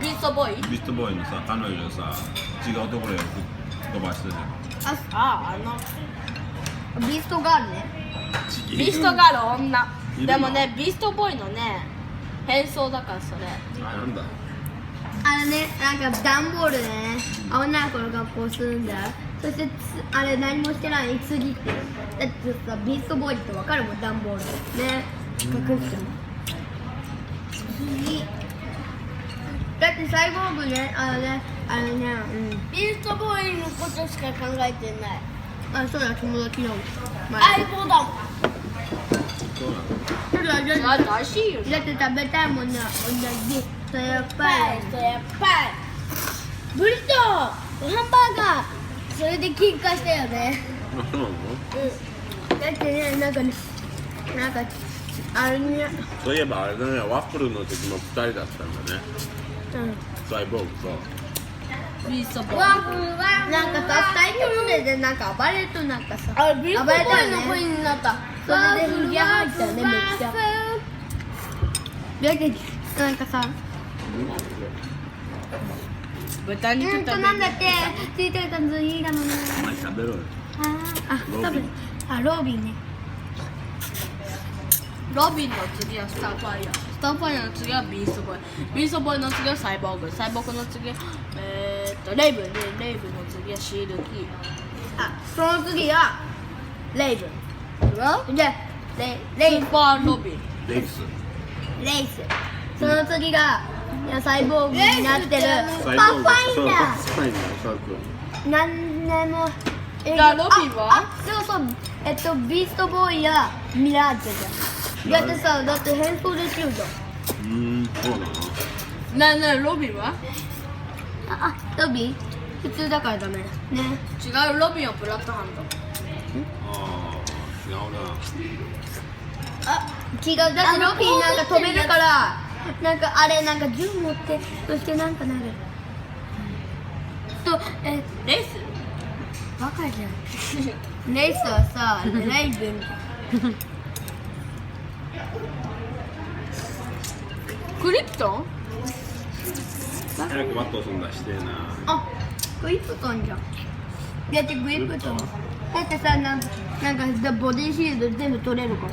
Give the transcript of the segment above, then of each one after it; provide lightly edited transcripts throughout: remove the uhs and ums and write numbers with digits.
ビーストボーイ。ビーストボーイのさ彼女さ違うところへ飛ばしてたじゃん。ビーストガールね。ビーストガール女。でもね、ビーストボーイのね、変装だからそれ。なんだ。なんか段ボールでね、女の子の格好するんだよ。そしてあれ何もしてない次ってる。だってさ、ビーストボーイってわかるもん、段ボールね。隠しても。次。だってサイボーグね、ビーストボーイのことしか考えてない。あ、そうだ、友達の。相棒だもん。そうなの。だって美味しいよ。だって食べたいもんね、同じ。それやっぱり。ブリトー、ハンバーガー、それで喧嘩したよね。あ、そうなの。だってね、なんかあれね。そういえばあれだね、ワッフルの時も2人だったんだね。サイボーグとビーストボーイ。なんかさ、2人ともでなんか暴れるとなんかさ、あれビーストボーイの声になった。それでヒゲ入ったよね、めっちゃ。だけどなんかさ、豚肉食べる。なんだってついてる感じいいだもんね。お前食べろよ。多分ロービンね。ロビンの次はスターファイヤー。スターファイヤーの次はビーストボーイ。ビーストボーイの次はサイボーグ。サイボーグの次はレイブンで、レイブンの次はシールキー。その次はレイブン。で、レイスーパーロビン。レイス。レイス。その次がサイボーグになってるパサイボーグ。ファインダー。パファインダー、そうそう。なんでも。じゃあロビンは？そうビーストボーイやミラージュじゃん。だって変装できるじゃん。そうなの。ねえロビンは？ロビン普通だからダメだね。違う、ロビンはブラッドハンド。ああ、違うな。違う、だってロビンなんか飛べるからなんかあれなんか銃持ってそしてなんかなるとレース？バカじゃん。レイスはさ、レイブン。クリプトン？早くバット押すんだしてえな。クリプトンじゃん。だってクリプトン。だってさ、なんかボディシールド全部取れるから。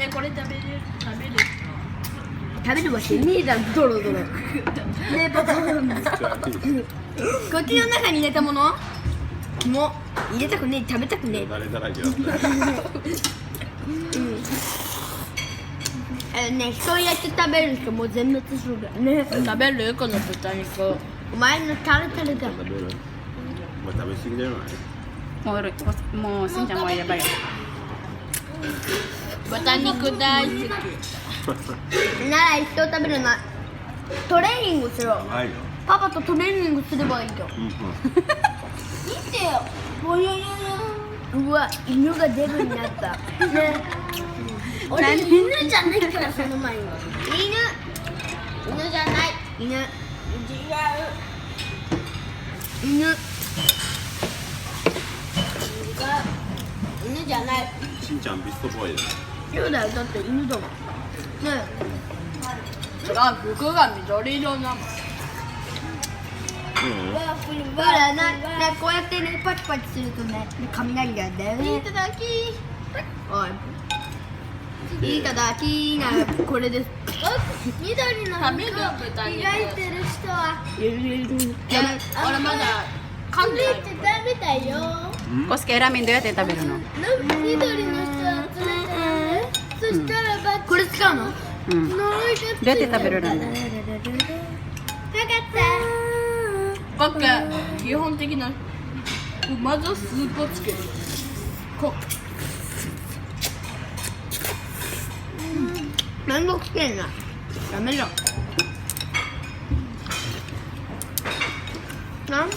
ね、これ食べる食べるわけねえだろ、ドロドロ。ねえ、パパ。こっちの中に入れたものもう入れたくねえ、食べたくねえ。誰だらけだったよ。ね、一人やって食べる人もう全滅するからね。食べる？この豚肉。お前のタルタルだ。食べる？お前食べ過ぎじゃない？もうしんちゃんもやばいよ。豚肉大好き。なら一生食べるな。トレーニングしろ。ないよ。パパとトレーニングすればいいよ。うんうん。見てよ。ぼよよよ。うわ、犬がデブになった。ね。俺犬じゃないからその前に。犬じゃない。犬。違う。犬。犬じゃない。しんちゃんビストボーイだ。そうだよ、だって犬だもん。ね。違う、服が緑色なの。ほらな、こうやってね、パチパチするとね、雷が出るね。いただき。おい。いただきな、これです。緑の食べる豚肉。開いてる人は。俺まだ噛んでないよ。食べたよ。コスケラーメンどうやって食べるの？緑の人は冷たい。そしたらばこれ使うの？うん。どうやって食べるの？かかった。オッケー。基本的な。まずスープをつける。めんどくせえな。ダメだ。なん